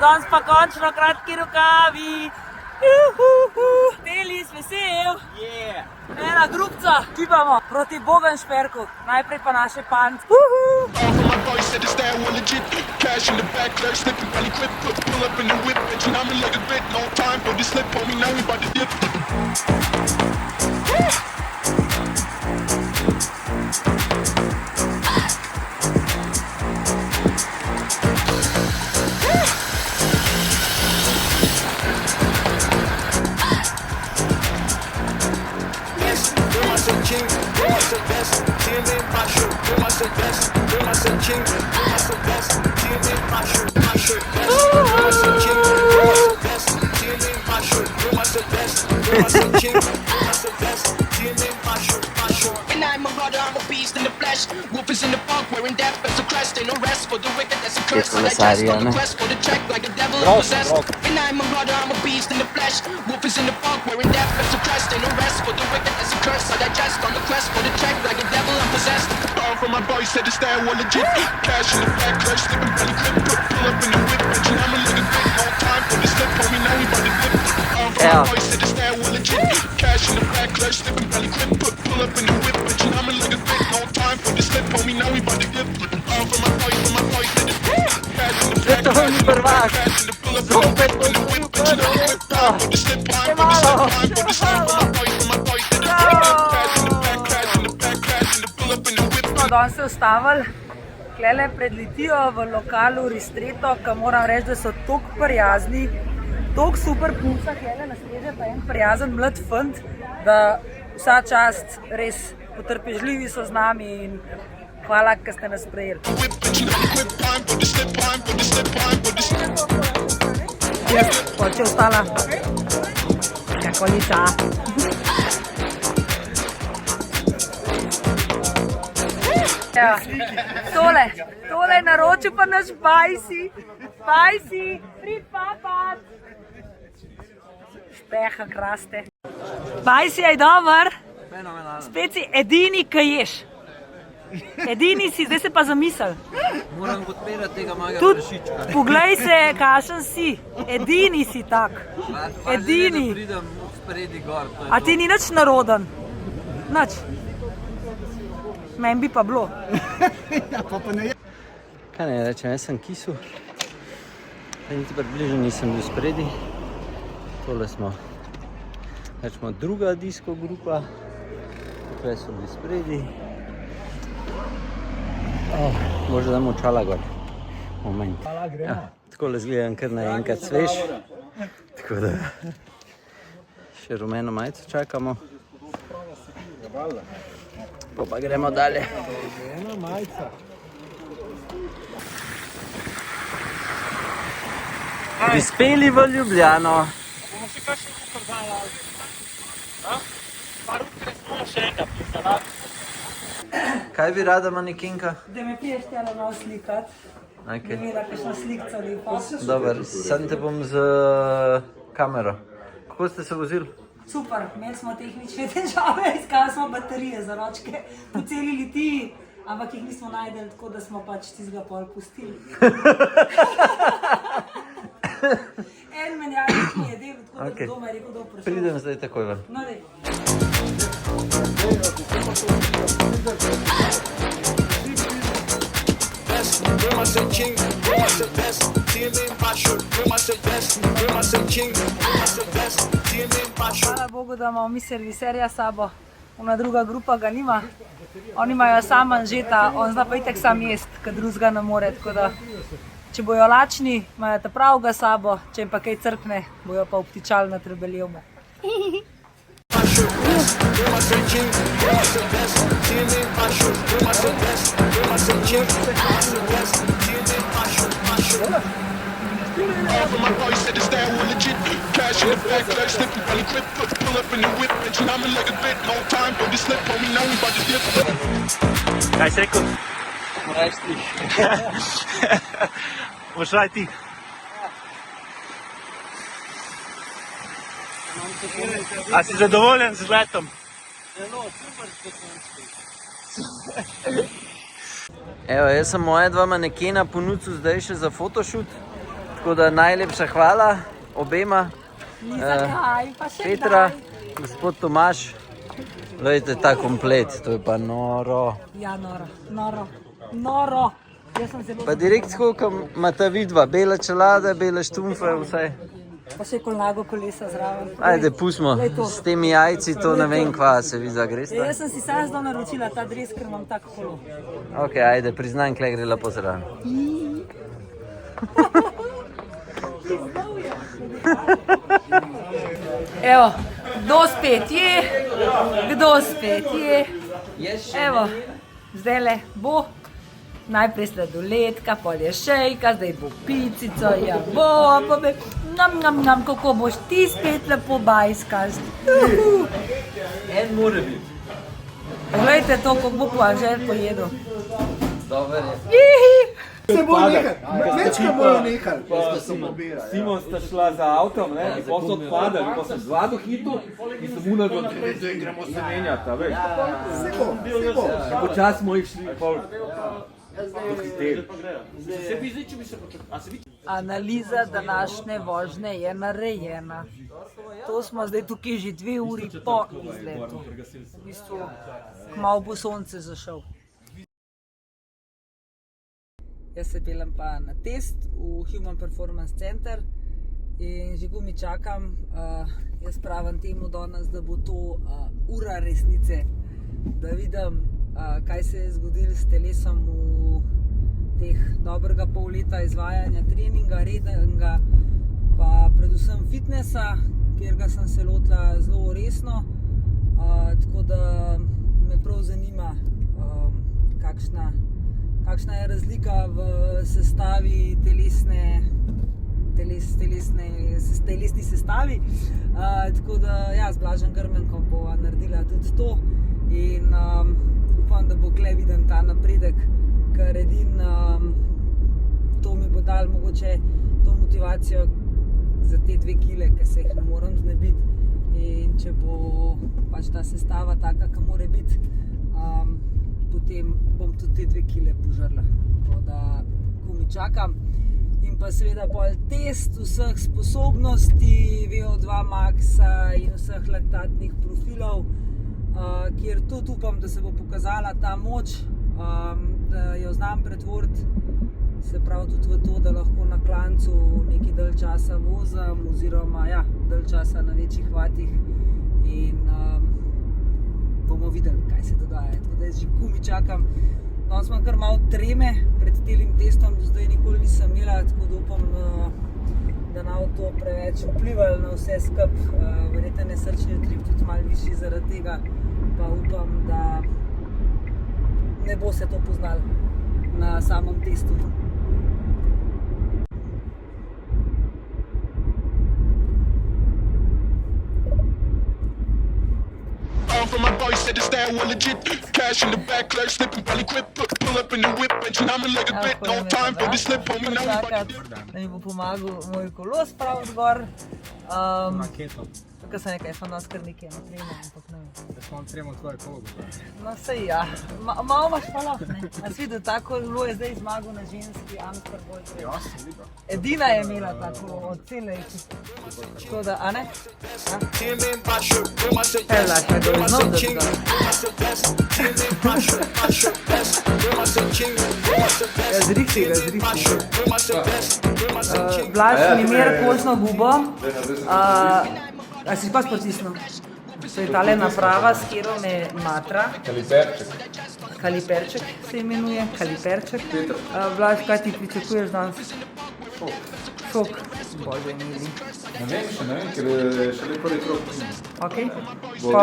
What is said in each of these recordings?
Danes pa končno kratki rokavi. Delis, vesel. Ena grupca, kipamo proti Bogenšperku. Najprej pa naše pant. And I'm a brother, I'm a beast in the flesh. Wolf is in the park wearing death, but so crest. Ain't no rest for the wicked, that's a curse. I just on the quest for the track like a devil possessed. And I'm a brother, I'm a beast in the flesh. Wolf is in the park wearing death, but so crest. Ain't no rest for the wicked, that's a curse. I digest on the quest for the track like a devil possessed. Borrow from my boy, said the style was legit. Cash in the back, clutch, slipping belly grip. Pull up in the whip, bitch, and I'm a little bit. No time for the slip, homie, now we bout to dip. Borrow from my boy, said the style was legit. Cash in the back, clutch, slipping belly grip. Pull up in the whip, bitch, and I'm a little bit. No time for the slip, homie, now we bout to dip. Borrow from my boy, said the cash in the back, clutch, cash in the pull up in the whip, bitch, and I'm a little bit. Time for the slip, time for the slip, time for the slip. From my boy, said the cash in the back, cash in the back, cash in the pull up in the whip. Danes se ustavili, klele pred Litijo v lokalu Ristretto, ki moram reči, da so toliko prijazni, toliko super punca, klele naslednje pa en prijazen mlad fant, da vsa čast, res potrpežljivi so z nami in hvala, ker ste nas sprejeli. Poče ostala. Kakolica. Ja. Tole je naročil pa naš Bajsi. Bajsi, prid papat. Špeha kraste. Bajsi, je dober? Spet si edini, ki ješ. Edini si, zdaj se pa zamisel. Moram podpirati tega mojega prašička. Poglej se, kakšen si. Edini si tak. Edini. Da pridem spredi gor. A ti ni nič naroden? Nič. Meni bi pa bilo. Kaj ne rečem, jaz sem kisu. Niti približno nisem bil spredi. Tole smo, rečemo, druga disko grupa. Tukaj so bili spredi. Možda damo očala gor. Moment. Ja, takole zgledam kar naenkrat svež. Tako da še rumeno majico čakamo. Pa gremo dalje. Prispeli v Ljubljano. Kaj bi rada manekenka? Da me priješ tjela malo slikat. Da mi da kakšna slikca lepa. Dobar, sem te bom z kamero. Kako ste se vozili? Super, imeli smo tehnične težave, iskali smo baterije za ročke po celi Litiji, ampak jih nismo najdeli, tako da smo pač tistega pol pustili. En menjalnik mi je del, tako da doma je rekel, da vprašal. Pridem zdaj takoj ven. No, dej. Hvala Bogu, da imamo mi serviserja s sabo, ona druga grupa ga nima. Oni imajo sam manžeta, on zna pa itek sam jest, kad drugega ne more, tako da če bojo lačni, imajo ta pravega s sabo, če jim pa kaj crkne, bojo pa obtičali na Trebeljevmu. For my boy said the style was legit. Cash in the back, clutch, slipping belly grip. Pull up in the whip, bitch, and I'm a like a bit. No time for the slip, homie, now we bout to dip. Kaj si rekel? Moraš ti. Boš raj ti. A si zadovoljen z letom? Zelo, super Evo, jaz sem moja dva manekena ponudil zdaj še za photoshoot. Tako da najlepša hvala obema. Petra, gospod Tomaž. Glejte ta komplet, to je pa noro. Ja, noro. Jaz sem zelo... Pa direkt tako, ko imata vidva, bela čelada, bela štumfa, vse. Pa še kolnago kolesa zraven. Ajde, pustimo, s temi jajci to ne vem, kva se vidva gresta. Jaz sem si sam zdaj naročila ta dres, ker imam tako kolo. Ok, ajde, priznam, kle gre lepo zraven. Evo, kdo spet je? Evo, zdajle bo najprej sladoledka, pol je šejka, zdaj bo picico, ja bo, kako boš ti spet lepo bajskaš. En mora biti. Poglejte to, kako bo pa že pojedel. Dober je. Se bo nehal, večkrat bojo nehali. Simon sta šla za avtom, ne, in pa so odpadali, pa sem zvado hitu in sem unadil, da gremo se menjati, veš. Se bo. Počas smo jih šli, pol. Pohiteli. Analiza današnje vožnje je narejena. To smo zdaj tukaj že 2 uri po izletu. V bistvu, kmalu bo sonce zašel. Jaz se pelem pa na test v Human Performance Center in že gumi čakam. Jaz pravim temu danes, da bo to ura resnice, da vidim, kaj se je zgodilo s telesom v teh dobrega pol leta izvajanja treninga, rednega, pa predvsem fitnessa, kjer ga sem se lotila zelo resno. Tako da me prav zanima, kakšna je razlika v sestavi telesni sestavi. Tako da ja, z Blažem Grmenkom bova naredila tudi to in upam, da bo kle viden ta napredek, ker to mi bo dal mogoče to motivacijo za te 2 kile, ki se jih ne morem znebiti, in če bo pač ta sestava taka, ki mora biti, potem bom tudi te 2 kile požrla. Tako da gumi čakam. In pa seveda pol test vseh sposobnosti, VO2 maxa in vseh laktatnih profilov, kjer tudi upam, da se bo pokazala ta moč, da jo znam pretvoriti, se pravi tudi v to, da lahko na klancu nekaj dalj časa vozim, oziroma ja, dalj časa na večjih vatih, in bomo videli, kaj se dogaja. Tako da jaz že gumi čakam. Danes imam kar malo treme pred telim testom, do zdaj nikoli nisem imela, tako da upam, da ne bo to preveč vplivalo na vse skup. Verjetno je srčni utrip tudi malo višji zaradi tega, pa upam, da ne bo se to poznalo na samem testu. For my boys said it's that one legit. Cash in the back, clerk slipping, probably quit. Pull up in the whip, engine I'm a little bit. No time for this slip, homie, no. Da mi bo pomagal moj kolo spraviti gor. Tukaj sem nekaj, sem nas kar nekaj na tremo, ampak ne vem. Da smo vam tremo tvoje kolo. No sej ja, malo imaš pa lahko, ne? A si videl, ta kolo je zdaj zmagal na ženski Amstar Gold Race. Ja, sem videl. Edina je imela ta kolo od cele ekipe. Tako da, a ne? Hey, like, I don't know this guy. Ja, zrihti ga, zrihti ga. Blaž mi mer kožno gubo. A si pa spotisnil? To je tale naprava, s katero me matra. Kaliperček se imenuje, kaliperček. Blaž, kaj ti pričakuješ danes? Šok. Bože mili. Ne vem, ker je še prvi krog. Ok. Pa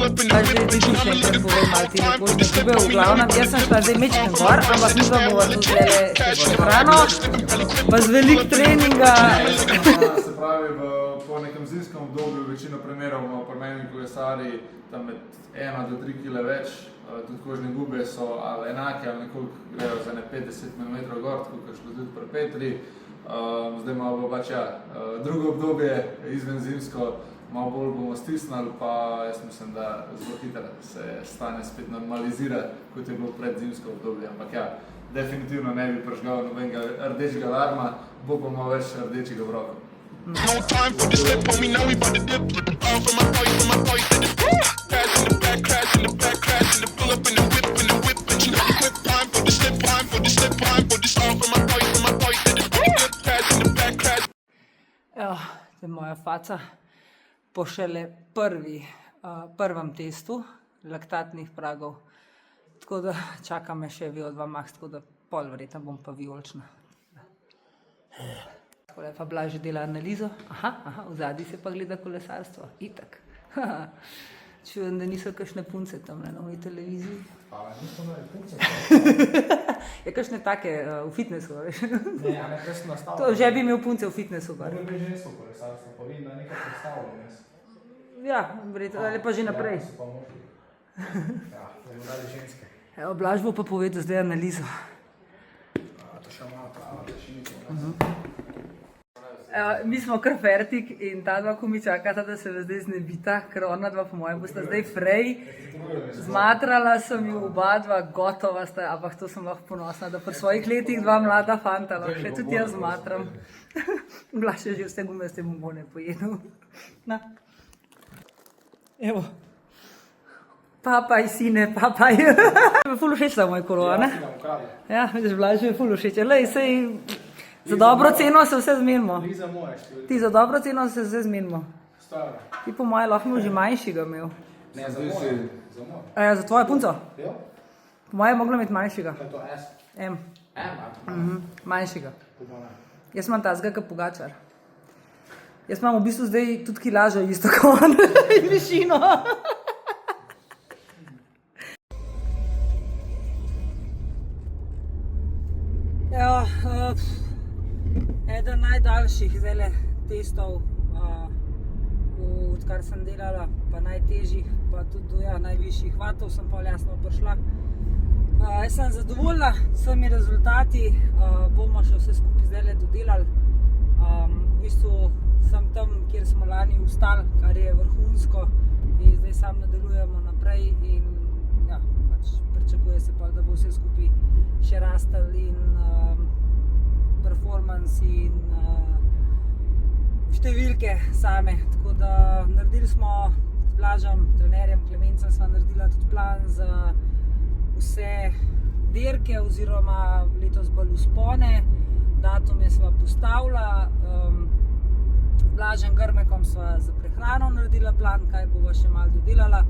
zdaj ti še enkrat povej malo ti nekožne gube. V glavnem, jaz sem šla zdaj mečken gor, ampak mi pa bova tudi zdajle še hrano, pa z veliko treninga. Se pravi, po nekem zimskem obdobju večino primerov pri meni kolesarji tam med 1 do 3 kg več, tudi kožne gube so ali enake ali nekoliko grejo za 5-10 mm gor, tako kot šlo tudi pri Petri. Zdaj malo bo pač drugo obdobje izven zimsko, malo bolj bomo stisnili, pa jaz mislim, da zelo hitro se stanje spet normalizira, kot je bilo pred zimsko obdobje. Ampak ja, definitivno ne bi prižgal nobenega rdečega alarma, bo pa malo več rdečega vroka. No time for the slip, homie, now we bout to dip. All from my boy, crash in the back, crash in the back, crash in the pull up in the whip, and you know the quick time for the slip, time for the slip, time for this. All from my boy, crash in the back, crash. Evo, to je moja faca po šele prvem testu laktatnih pragov. Tako da čaka me še VO2 max, tako da pol verjetno bom pa vijolična. Tako da pa Blaž dela analizo. Aha, v zadnji se pa gleda kolesarstvo. Itak. Čujem, da niso kakšne punce tam na novi televiziji. Pa nismo imeli punce. Je kakšne take v fitnessu, veš? Ne, a ne, kaj sem nastavil. To že bi imel punce v fitnessu. Moram bi žensko kolesarstvo, pa vidim, da nekaj predstavljam jaz. Ja, verjetno, ali pa že naprej. Ja, so pa možni. Ja, da bi dali ženske. Evo, Blaž bo pa povedal zdaj analizo. To še malo prava, da še nič. Mi smo kar fertik in ta dva, ko mi čakata, da se zdaj znebita, ker ona dva po mojem bosta zdaj frej. Zmatrala sem ju oba dva, gotova sta, ampak to sem lahko ponosna, da pri svojih letih dva mlada fanta lahko še tudi jaz zmatram. Blaž je že vse gumaste bombone pojedel. Na. Evo. Papaj, sine, papaj. Ful všeč sta moj kolo, ne? Ja, vidiš, Blaž je ful všeč. Lej, sej... Za dobro ceno se vse zmenimo. Ni za moje števil. Ti za dobro ceno se vse zmenimo. Stara. Ti po moje lahko že manjšega imel. Ne, za moje. Za moje. Ja, za tvojo punco? Jo? Po moje je mogla imeti manjšega. Kaj je to S? M. M? Manjšega. Po moje. Jaz imam tazga kot Pogačar. Jaz imam v bistvu zdaj tudi kilažo isto kot on. In višino. Ja, eden najdaljših zdajle testov, odkar sem delala, pa najtežjih, pa tudi najvišjih vatov sem pa jasno prišla. Jaz sem zadovoljna s temi rezultati, bomo še vse skupaj zdajle dodelali. V bistvu sem tam, kjer smo lani ustali, kar je vrhunsko in zdaj sam nadaljujemo naprej in ja, pač pričakuje se pa, da bo vse skupaj še rastel in performance in številke same. Tako da naredili smo s Blažem, trenerjem Klemencem, sva naredila tudi plan za vse dirke oziroma letos bolj vzpone. Datume sva postavila. S Blažem Grmekom sva za prehrano naredila plan, kaj bova še malo dodelala.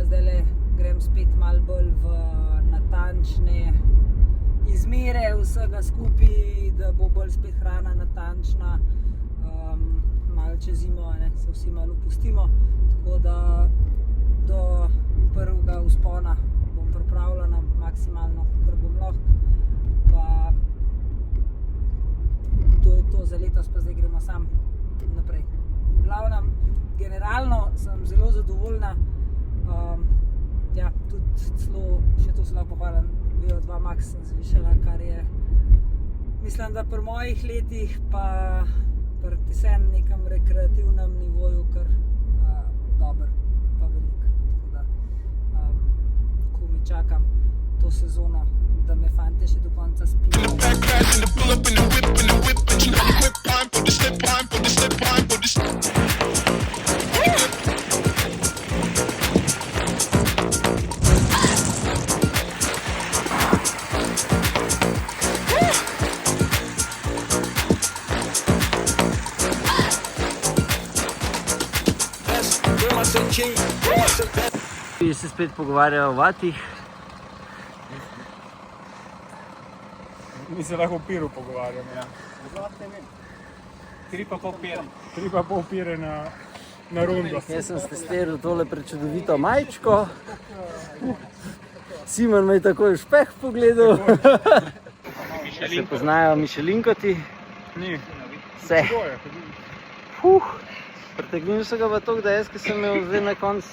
Zdajle grem spet malo bolj v natančne izmere vsega skupaj, da bo bolj spet hrana natančna, malo čez zimo, se vsi malo opustimo, tako da do prvega vzpona bom pripravljena maksimalno, kar bom lahko, pa to je to za letos, pa zdaj gremo sam naprej. V glavnem, generalno sem zelo zadovoljna, ja, tudi celo, še to se lahko pohvalim, VO2 max sem zvišala, kar je, mislim, da pri mojih letih pa pri tisem nekem rekreativnem nivoju kar dober, pa velik. Tako da, ko mi čakam to sezono, da me fante še do konca spijo. Bi se spet pogovarjali o vatih. Mi se lahko o piru pogovarjamo, ja. 3,5 pire na rundo. Jaz sem stestiral tole prečudovito majčko. Simon me je takoj v špeh pogledal. Se poznajo Mišelinkoti? Ni. Vse. Pretegnil so ga pa toliko, da jaz, ki sem imel zdaj na koncu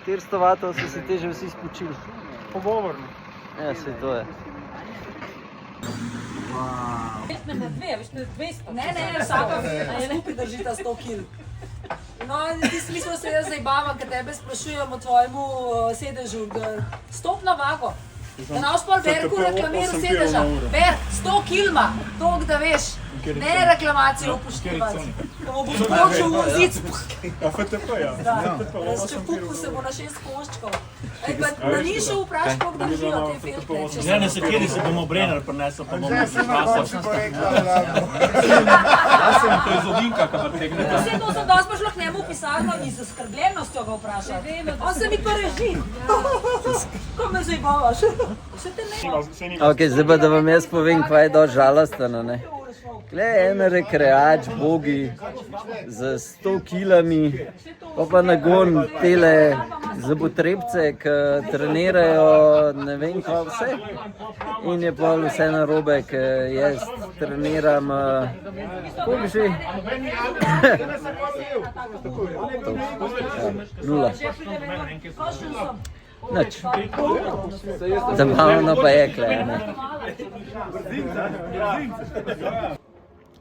400 vatov, so se te že vsi spočili. Pogovorno. Ja, saj to je. Ne, vsaka skupaj držita 100 kil. No, mi smo se jaz zajbava, ker tebe sprašujem o tvojemu sedežu. Stop na vago. Da ne boš pol Berku reklamiral sedeža. Ber, 100 kilma, toliko da veš. Ne reklamacijo upoštevati. Da mu bo skočil v zic. A FTP, ja. Razčepukal se bo na 6 koščkov. Na nišu vpraš, koliko držijo te filtre. Ja, ne se kjeri se bomo Brenner prinesel, pa bomo prišli. Jaz sem prezovinka, kaj tegne. Vse to sem dosti šlo k njemu v pisarno in z zaskrbljenostjo ga vprašal. On se mi pa reži. Ko me zdaj bavaš. Vse te ne. Ok, zdaj pa da vam jaz povem, kaj je dosti žalostno, ne? Gle, en rekreač, bogi, z 100 kilami, pa nagon tele zobotrebce, ki trenirajo ne vem kaj vse. In je pa vse narobe, ki jaz treniram, koliko že? Nula. Nič. Zabavno pa je, kle, ne?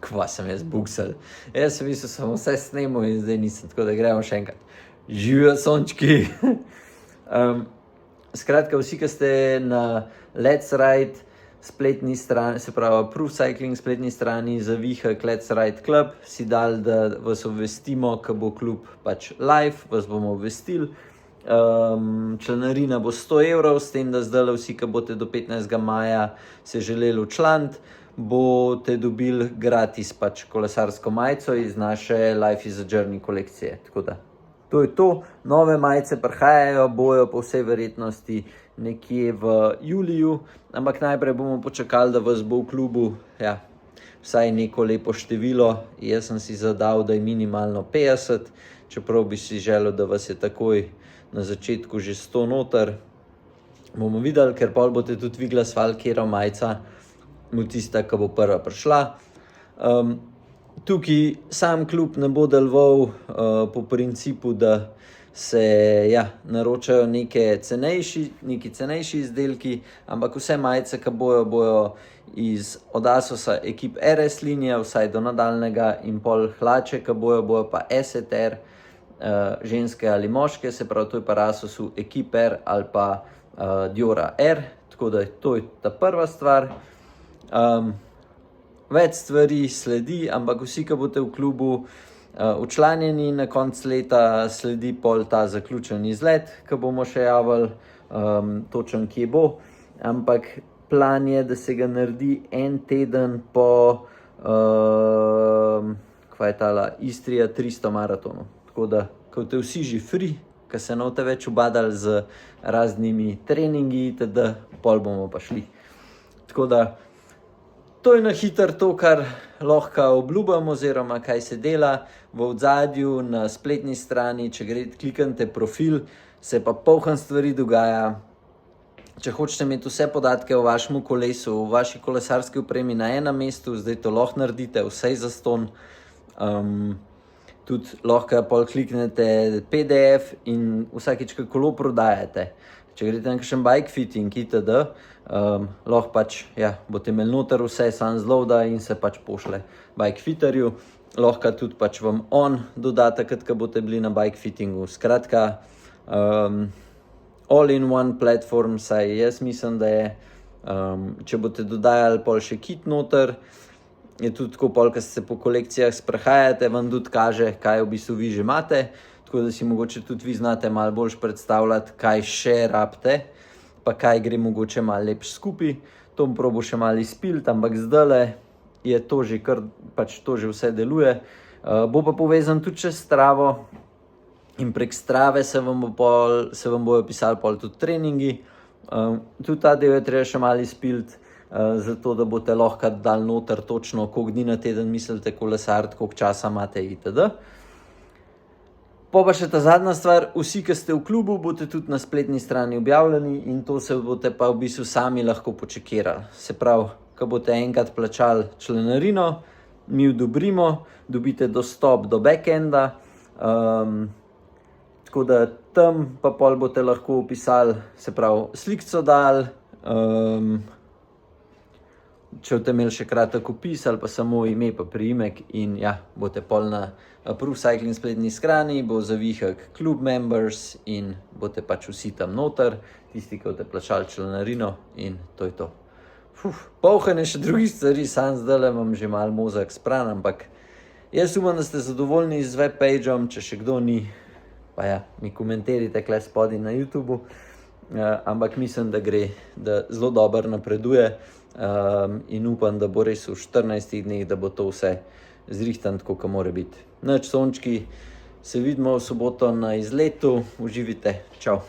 Kva sem jaz buksal. Jaz sem mislil, sem vse snemal in zdaj nisem, tako da gremo še enkrat. Živijo sončki! Skratka, vsi, ki ste na Let's Ride spletni strani, se pravi Proof Cycling spletni strani za Vihek Let's Ride Club, si dali, da vas obvestimo, ko bo klub pač live, vas bomo obvestili. Članarina bo 100 evrov, s tem, da zdaj vsi, ki boste do 15. maja se želeli včlaniti, boste dobili gratis pač kolesarsko majico iz naše Life is a Journey kolekcije. Tako da, to je to. Nove majice prihajajo, bojo po vsej verjetnosti nekje v juliju, ampak najprej bomo počakali, da vas bo v klubu, ja, vsaj neko lepo število. Jaz sem si zadal, da je minimalno 50, čeprav bi si želel, da vas je takoj na začetku že 100 noter. Bomo videli, ker pol boste tudi vi glasovali, katera majica bo tista, ki bo prva prišla. Tukaj sam klub ne bo deloval po principu, da se naročajo neki cenejši izdelki, ampak vse majice, ki bojo od Asosa ekip RS linija, vsaj do nadaljnega, in pol hlače, ki bojo pa STR, ženske ali moške, se pravi, to je pa Asosu ekip R ali pa Diora R, tako da to je ta prva stvar. Več stvari sledi, ampak vsi, ki boste v klubu včlanjeni, na koncu leta sledi pol ta zaključen izlet, ki bomo še javili točen, kje bo, ampak plan je, da se ga naredi en teden po kva je tala Istrija 300 maratonu. Tako da, ko te vsi že free, ki se ne boste več ubadali z raznimi treningi, teda pol bomo pa šli. Tako da, to je na hitro to, kar lahko obljubim, oziroma kaj se dela v odzadju na spletni strani. Če kliknete profil, se pa poln stvari dogaja. Če hočete imeti vse podatke o vašem kolesu, o vaši kolesarski opremi na enem mestu, zdaj to lahko naredite, vsej zastonj. Tudi lahko pol kliknete PDF in vsakič, ko kolo prodajate. Če greste na kakšen bike fitting, itd., lahko pač, boste imeli noter vse, sam zloada in se pač pošle bike fitterju. Lahko tudi pač vam on doda takrat, ko boste bili na bike fittingu. Skratka, all-in-one platform, saj jaz mislim, da je. Če boste dodajali pol še kit noter, je tudi tako pol, ko se po kolekcijah sprehajate, vam tudi kaže, kaj v bistvu vi že imate, tako da si mogoče tudi vi znate malo bolj predstavljati, kaj še rabite, pa kaj gre mogoče malo lepš skupaj. To bom probal še malo izpiliti, ampak zdajle je to že kar, pač to že vse deluje. Bo pa povezan tudi čez Stravo in prek Strave se vam bojo pisali pol tudi treningi. Tudi ta del je treba še malo izpiliti, zato da boste lahko dali noter točno, koliko dni na teden mislite kolesariti, koliko časa imate itd. Pa še ta zadnja stvar, vsi, ki ste v klubu, boste tudi na spletni strani objavljeni in to se boste pa v bistvu sami lahko počekirali. Se pravi, ko boste enkrat plačali članarino, mi odobrimo, dobite dostop do backenda, tako da tam pa pol boste lahko opisali, se pravi, slikco dali, če boste imeli še kratek opis ali pa samo ime pa priimek in ja, boste pol na Proof Cycling spletni strani, bo zavihek Club Members in boste pač vsi tam noter, tisti, ki boste plačali članarino in to je to. Polhanje še drugih stvari, sam zdajle imam že malo mozak spran, ampak jaz upam, da ste zadovoljni z webpageom, če še kdo ni, pa ja, mi komentirajte kle spodaj na YouTubeu, ampak mislim, da gre, da zelo dobro napreduje in upam, da bo res v 14 dneh, da bo to vse zrihtan tako, kot mora biti. Nič, sončki, se vidimo v soboto na izletu, uživite, čau.